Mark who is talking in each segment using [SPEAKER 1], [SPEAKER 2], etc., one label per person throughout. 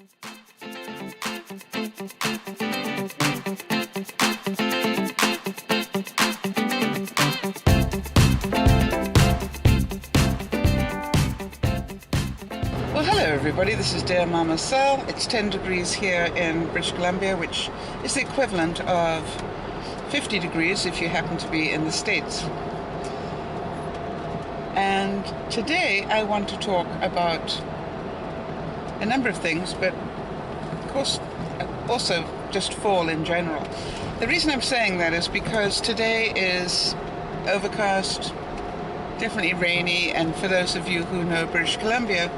[SPEAKER 1] Well, hello everybody, this is Dear Mama Sal. It's 10 degrees here in British Columbia, which is the equivalent of 50 degrees if you happen to be in the States. And today I want to talk about a number of things, but of course also just fall in general. The reason I'm saying that is because today is overcast, definitely rainy, and for those of you who know British Columbia,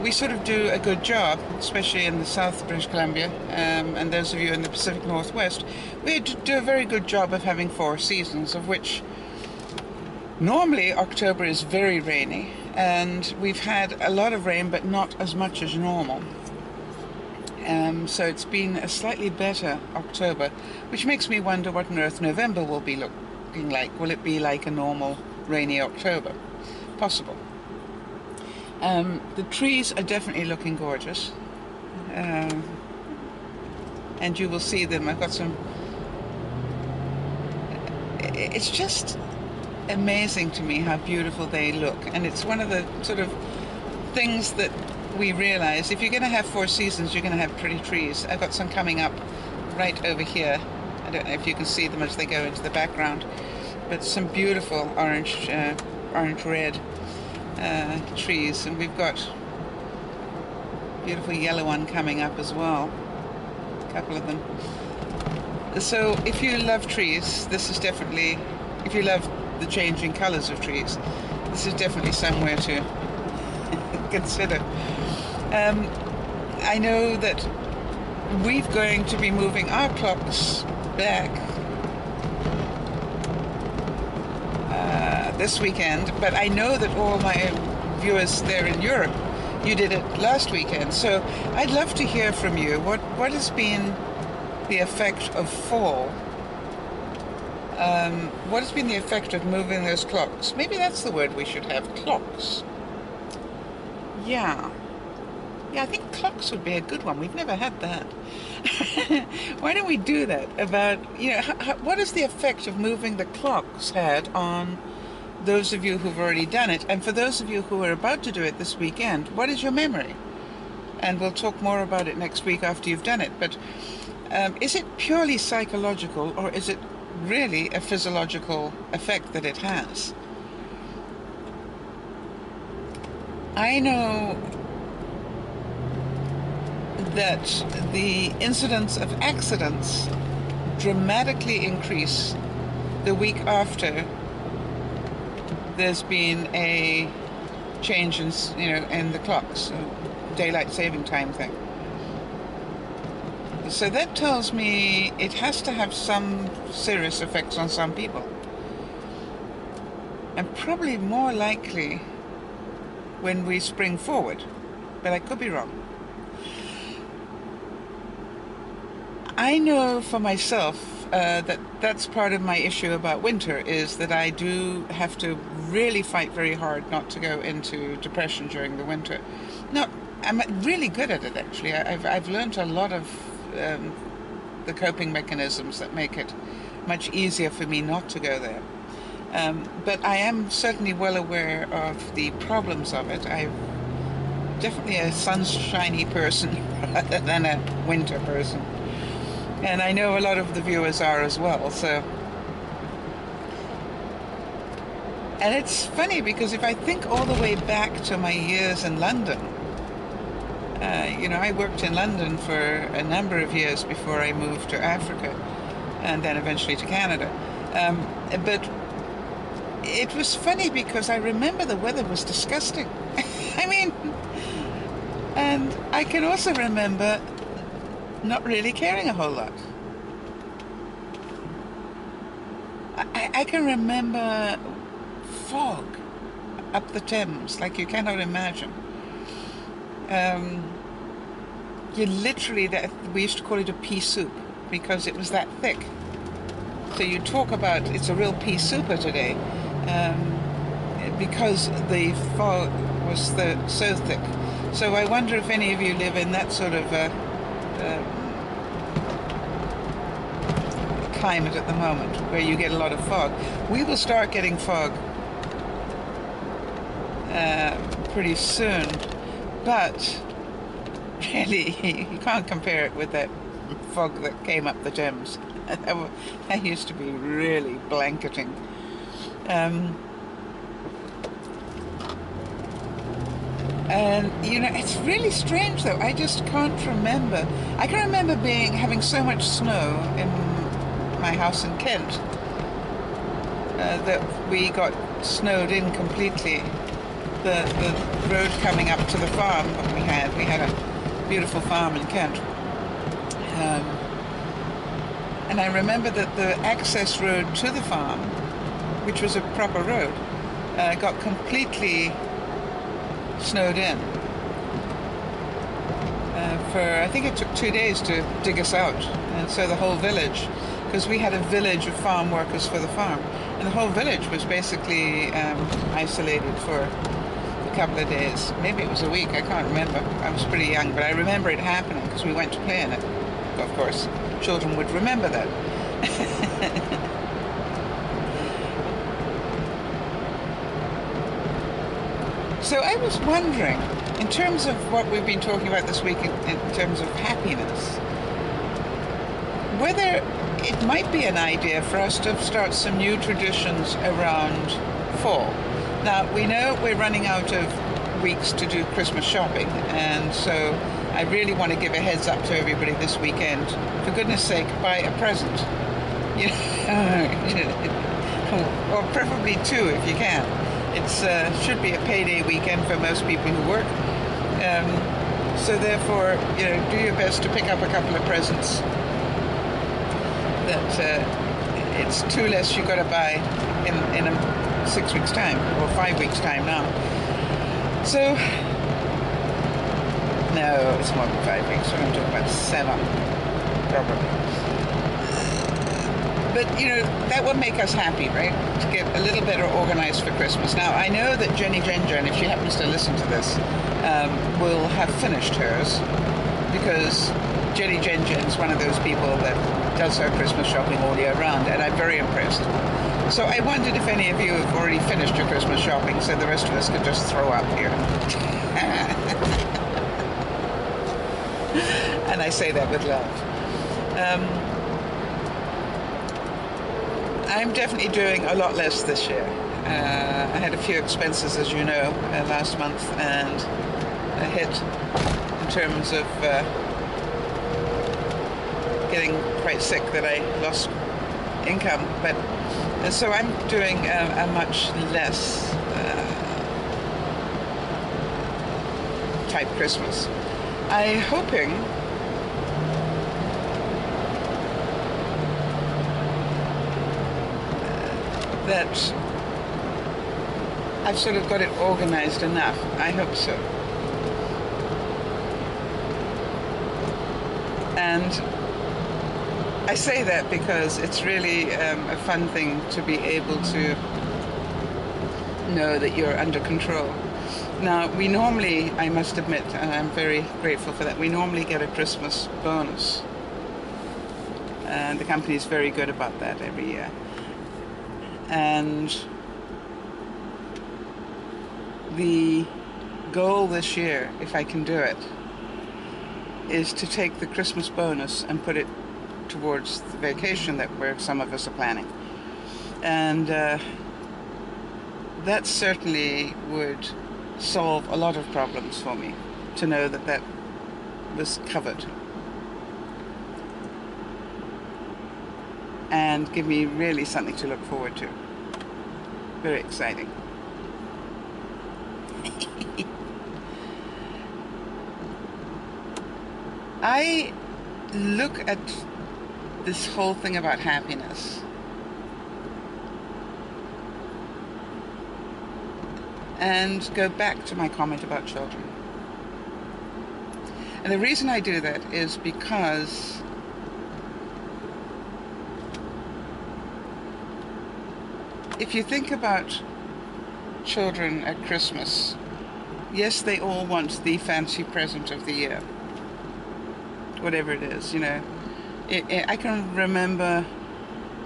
[SPEAKER 1] we sort of do a good job, especially in the South British Columbia, and those of you in the Pacific Northwest, we do a very good job of having 4 seasons, of which normally October is very rainy, and we've had a lot of rain, but not as much as normal. So it's been a slightly better October, which makes me wonder what on earth November will be looking like. Will it be like a normal rainy October? Possible. The trees are definitely looking gorgeous, and you will see them. I've got some. It's just amazing to me how beautiful they look, and it's one of the sort of things that we realize. If you're going to have 4 seasons, you're going to have pretty trees. I've got some coming up right over here. I don't know if you can see them as they go into the background, but some beautiful orange-red trees, and we've got a beautiful yellow one coming up as well, a couple of them. So if you love trees, this is definitely, if you love the changing colors of trees, this is definitely somewhere to consider. I know that we're going to be moving our clocks back this weekend, but I know that all my viewers there in Europe, you did it last weekend, so I'd love to hear from you. What has been the effect of fall? What has been the effect of moving those clocks? Maybe that's the word we should have, clocks. Yeah, I think clocks would be a good one. We've never had that. Why don't we do that? About, what is the effect of moving the clocks had on those of you who've already done it? And for those of you who are about to do it this weekend, what is your memory? And we'll talk more about it next week after you've done it. But is it purely psychological, or is it really a physiological effect that it has? I know that the incidence of accidents dramatically increase the week after there's been a change in the clocks, daylight saving time thing. So that tells me it has to have some serious effects on some people, and probably more likely when we spring forward, but I could be wrong. I know for myself that's part of my issue about winter, is that I do have to really fight very hard not to go into depression during the winter. No, I'm really good at it, actually. I've learned a lot of the coping mechanisms that make it much easier for me not to go there. But I am certainly well aware of the problems of it. I'm definitely a sunshiny person rather than a winter person. And I know a lot of the viewers are as well, so. And it's funny because if I think all the way back to my years in London, I worked in London for a number of years before I moved to Africa and then eventually to Canada. But it was funny because I remember the weather was disgusting. And I can also remember not really caring a whole lot. I can remember fog up the Thames like you cannot imagine. You literally, we used to call it a pea soup because it was that thick. So you talk about it's a real pea souper today, because the fog was so thick. So I wonder if any of you live in that sort of climate at the moment, where you get a lot of fog. We will start getting fog pretty soon, but really you can't compare it with that fog that came up the Thames. That used to be really blanketing. And you know, it's really strange though. I just can't remember. I can remember having so much snow in my house in Kent that we got snowed in completely. The road coming up to the farm that we had a beautiful farm in Kent. And I remember that the access road to the farm, which was a proper road, got completely snowed in. I think it took 2 days to dig us out. And so the whole village, because we had a village of farm workers for the farm, and the whole village was basically isolated for a couple of days. Maybe it was a week, I can't remember. I was pretty young, but I remember it happening because we went to play in it. Of course, children would remember that. So I was wondering, in terms of what we've been talking about this week in terms of happiness, whether it might be an idea for us to start some new traditions around fall. Now, we know we're running out of weeks to do Christmas shopping, and so I really want to give a heads up to everybody this weekend. For goodness sake, buy a present. You know, or preferably two if you can. It's should be a payday weekend for most people who work. So therefore, you know, do your best to pick up a couple of presents that it's two less you've got to buy in 6 weeks' time, or 5 weeks' time now. So, no, it's more than 5 weeks. We're going to talk about 7, probably. But, you know, that would make us happy, right? To get a little better organized for Christmas. Now, I know that Jenny Jen, if she happens to listen to this, will have finished hers, because Jenny Jen is one of those people that does her Christmas shopping all year round, and I'm very impressed. So I wondered if any of you have already finished your Christmas shopping, so the rest of us could just throw up here. And I say that with love. I'm definitely doing a lot less this year. I had a few expenses, as you know, last month, and a hit in terms of getting quite sick that I lost income. But so I'm doing a much less type Christmas. I'm hoping that I've sort of got it organized enough. I hope so. And I say that because it's really a fun thing to be able to know that you're under control. Now, we normally, I must admit, and I'm very grateful for that, we normally get a Christmas bonus. And the company is very good about that every year. And the goal this year, if I can do it, is to take the Christmas bonus and put it towards the vacation that some of us are planning. And that certainly would solve a lot of problems for me, to know that that was covered. And give me really something to look forward to. Very exciting. I look at this whole thing about happiness and go back to my comment about children. And the reason I do that is because if you think about children at Christmas, Yes, they all want the fancy present of the year, whatever it is, you know. I can remember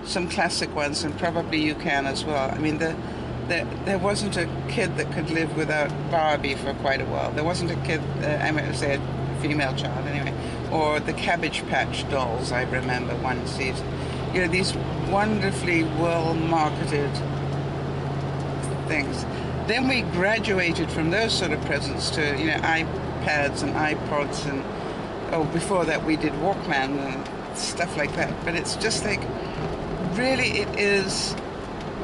[SPEAKER 1] some classic ones, and probably you can as well. I mean, there wasn't a kid that could live without Barbie for quite a while. There wasn't a kid, I might say a female child anyway, or the Cabbage Patch dolls, I remember one season. You know, these wonderfully well-marketed things. Then we graduated from those sort of presents to, you know, iPads and iPods, and before that we did Walkman and stuff like that. But it's just like, really, it is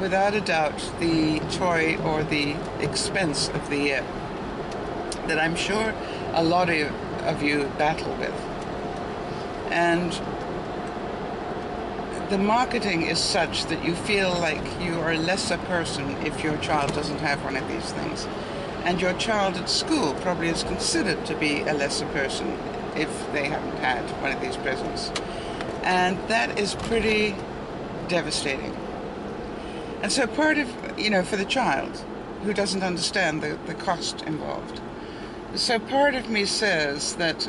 [SPEAKER 1] without a doubt the toy or the expense of the year that I'm sure a lot of you battle with. And the marketing is such that you feel like you are a lesser person if your child doesn't have one of these things. And your child at school probably is considered to be a lesser person if they haven't had one of these presents. And that is pretty devastating. And so part of, you know, for the child who doesn't understand the cost involved. So part of me says that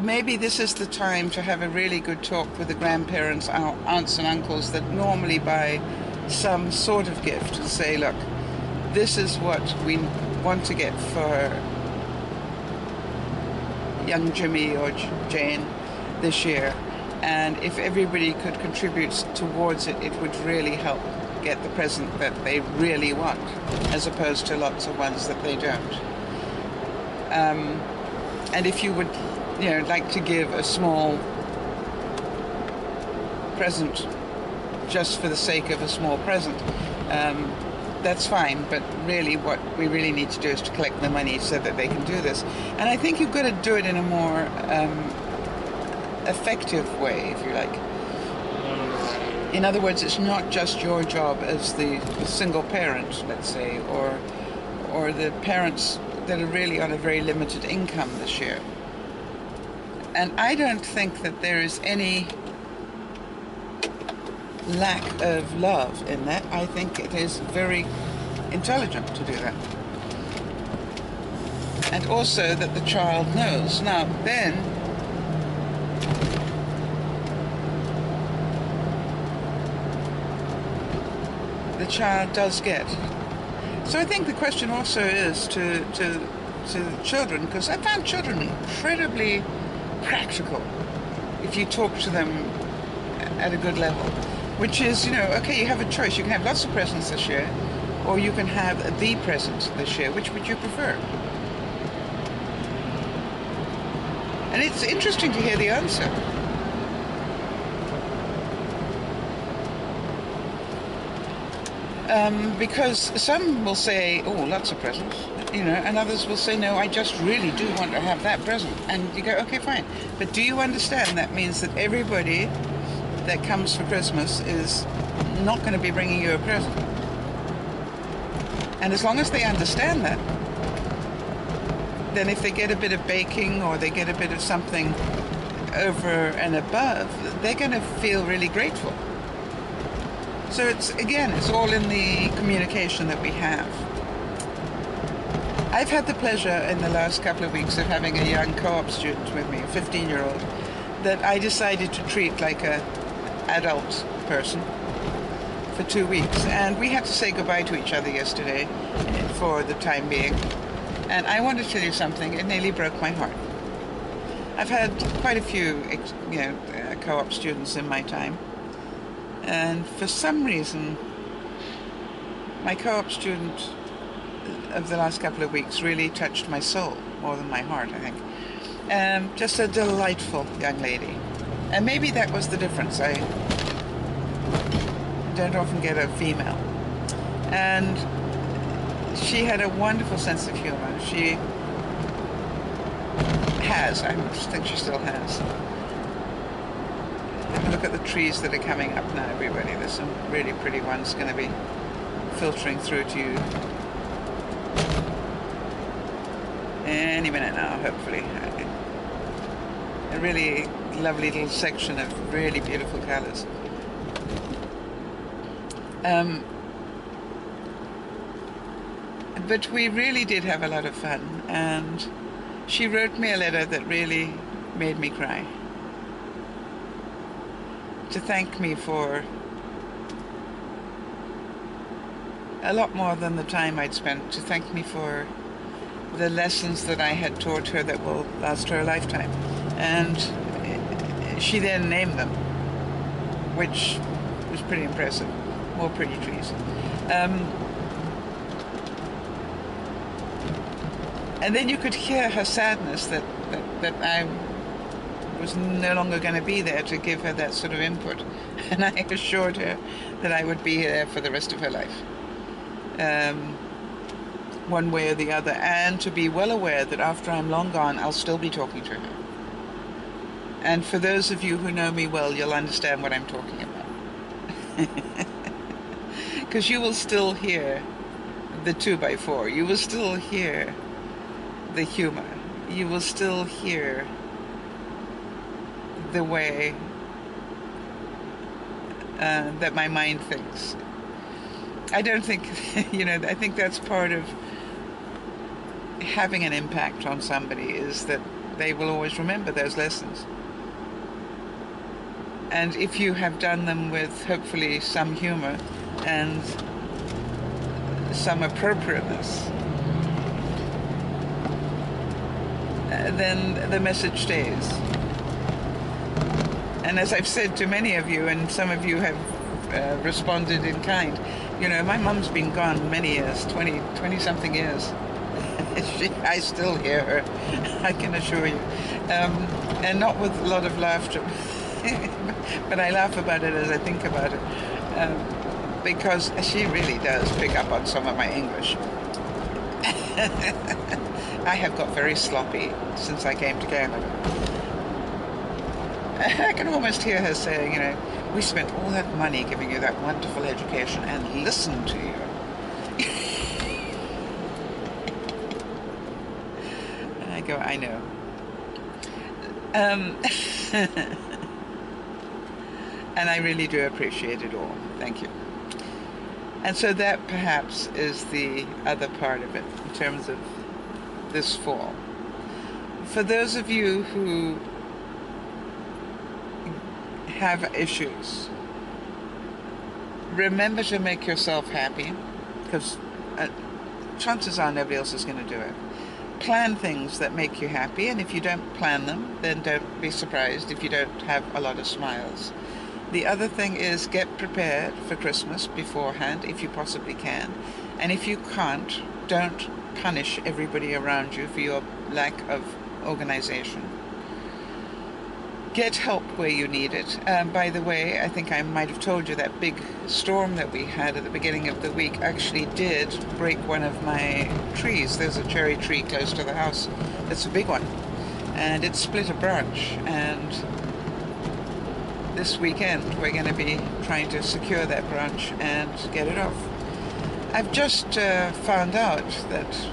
[SPEAKER 1] maybe this is the time to have a really good talk with the grandparents, our aunts and uncles that normally buy some sort of gift, and say, look, this is what we want to get for young Jimmy or Jane this year, and if everybody could contribute towards it, it would really help get the present that they really want, as opposed to lots of ones that they don't. And if you would, you know, like to give a small present just for the sake of a small present, that's fine, but really what we really need to do is to collect the money so that they can do this. And I think you've got to do it in a more effective way, if you like. In other words, it's not just your job as the single parent, let's say, or the parents that are really on a very limited income this year. And I don't think that there is any lack of love in that. I think it is very intelligent to do that. And also that the child knows. Now, then, the child does get. So I think the question also is to children, because I found children incredibly practical if you talk to them at a good level, which is, you know, okay, you have a choice. You can have lots of presents this year, or you can have the present this year. Which would you prefer? And it's interesting to hear the answer. Because some will say, oh, lots of presents, you know, and others will say, no, I just really do want to have that present. And you go, okay, fine. But do you understand that means that everybody that comes for Christmas is not going to be bringing you a present? And as long as they understand that, then if they get a bit of baking or they get a bit of something over and above, they're going to feel really grateful. So it's, again, it's all in the communication that we have. I've had the pleasure in the last couple of weeks of having a young co-op student with me, a 15-year-old, that I decided to treat like an adult person for 2 weeks. And we had to say goodbye to each other yesterday for the time being. And I want to tell you something, it nearly broke my heart. I've had quite a few, you know, co-op students in my time. And for some reason, my co-op student of the last couple of weeks really touched my soul more than my heart, I think. Just a delightful young lady. And maybe that was the difference. I don't often get a female. And she had a wonderful sense of humor. She has, I think she still has. Look at the trees that are coming up now, everybody. There's some really pretty ones going to be filtering through to you any minute now, hopefully. A really lovely little section of really beautiful colours. But we really did have a lot of fun, and she wrote me a letter that really made me cry, to thank me for a lot more than the time I'd spent, to thank me for the lessons that I had taught her that will last her a lifetime. And she then named them, which was pretty impressive. More pretty trees. And then you could hear her sadness that I was no longer going to be there to give her that sort of input. And I assured her that I would be there for the rest of her life, one way or the other, and to be well aware that after I'm long gone, I'll still be talking to her. And for those of you who know me well, you'll understand what I'm talking about. Because you will still hear the 2x4. You will still hear the humor. You will still hear the way that my mind thinks. I don't think, I think that's part of having an impact on somebody, is that they will always remember those lessons. And if you have done them with hopefully some humor and some appropriateness, then the message stays. And as I've said to many of you, and some of you have responded in kind, my mum's been gone many years, 20-something years. I still hear her, I can assure you. And not with a lot of laughter. But I laugh about it as I think about it, because she really does pick up on some of my English. I have got very sloppy since I came to Canada. I can almost hear her saying, we spent all that money giving you that wonderful education and listened to you. And I go, I know. And I really do appreciate it all. Thank you. And so that perhaps is the other part of it in terms of this fall. For those of you who have issues, remember to make yourself happy, because chances are nobody else is going to do it. Plan things that make you happy, and if you don't plan them, then don't be surprised if you don't have a lot of smiles. The other thing is, get prepared for Christmas beforehand if you possibly can. And if you can't, don't punish everybody around you for your lack of organization. Get help where you need it. By the way, I think I might have told you that big storm that we had at the beginning of the week actually did break one of my trees. There's a cherry tree close to the house. It's a big one. And it split a branch. And this weekend we're going to be trying to secure that branch and get it off. I've just found out that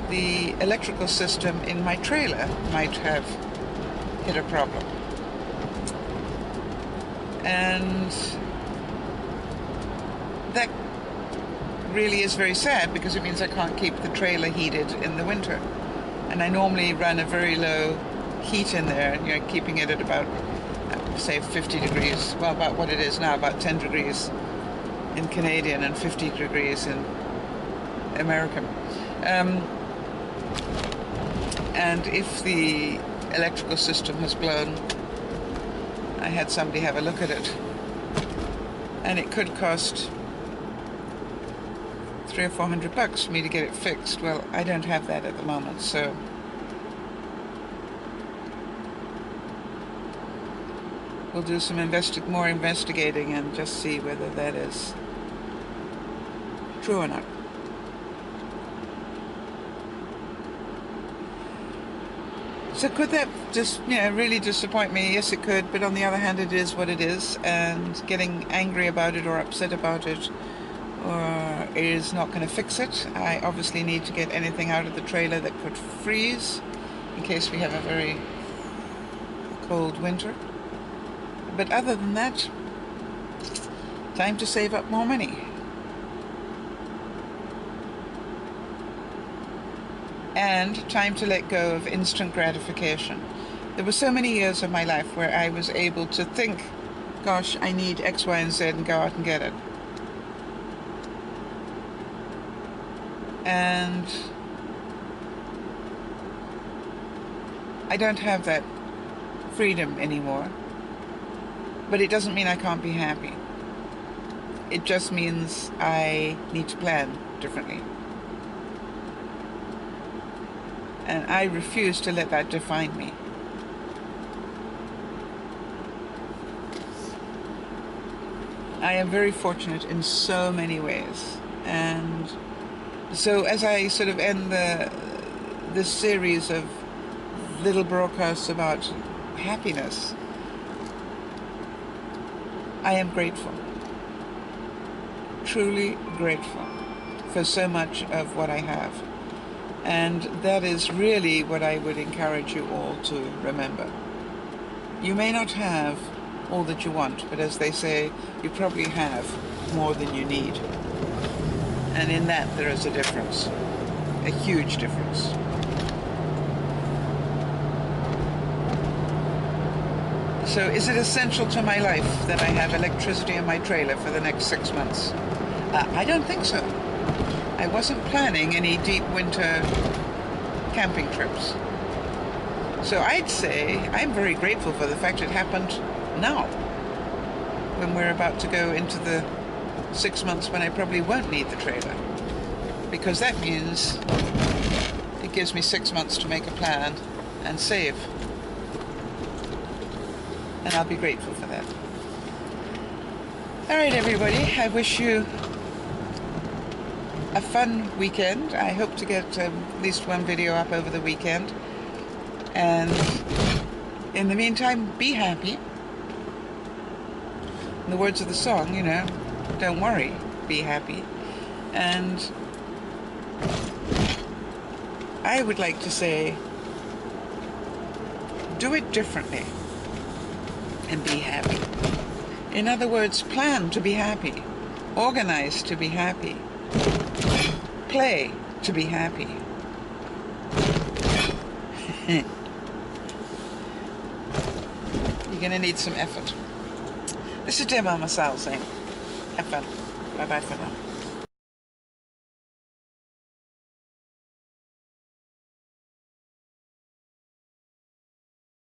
[SPEAKER 1] the electrical system in my trailer might have hit a problem. And that really is very sad, because it means I can't keep the trailer heated in the winter. And I normally run a very low heat in there, keeping it at about, say, 50 degrees. Well, about what it is now, about 10 degrees in Canadian and 50 degrees in American. And if the electrical system has blown, I had somebody have a look at it, and it could cost $300 or $400 for me to get it fixed. Well, I don't have that at the moment, so we'll do some more investigating and just see whether that is true or not. So could that just, really disappoint me? Yes, it could, but on the other hand, it is what it is, and getting angry about it or upset about it is not going to fix it. I obviously need to get anything out of the trailer that could freeze in case we have a very cold winter. But other than that, time to save up more money. and time to let go of instant gratification. There were so many years of my life where I was able to think, gosh, I need X, Y, and Z, and go out and get it. And I don't have that freedom anymore. But it doesn't mean I can't be happy. It just means I need to plan differently. And I refuse to let that define me. I am very fortunate in so many ways. And so as I sort of end this series of little broadcasts about happiness, I am grateful, truly grateful for so much of what I have. And that is really what I would encourage you all to remember. You may not have all that you want, but as they say, you probably have more than you need. And in that there is a difference, a huge difference. So is it essential to my life that I have electricity in my trailer for the next 6 months? I don't think so. I wasn't planning any deep winter camping trips. So I'd say I'm very grateful for the fact it happened now, when we're about to go into the 6 months when I probably won't need the trailer. Because that means it gives me 6 months to make a plan and save. And I'll be grateful for that. All right, everybody, I wish you a fun weekend. I hope to get at least one video up over the weekend. And in the meantime, be happy. In the words of the song, you know, don't worry, be happy. And I would like to say, do it differently and be happy. In other words, plan to be happy, organize to be happy, play to be happy. You're going to need some effort. This is dear Mama Sal saying, have fun. Bye-bye for now.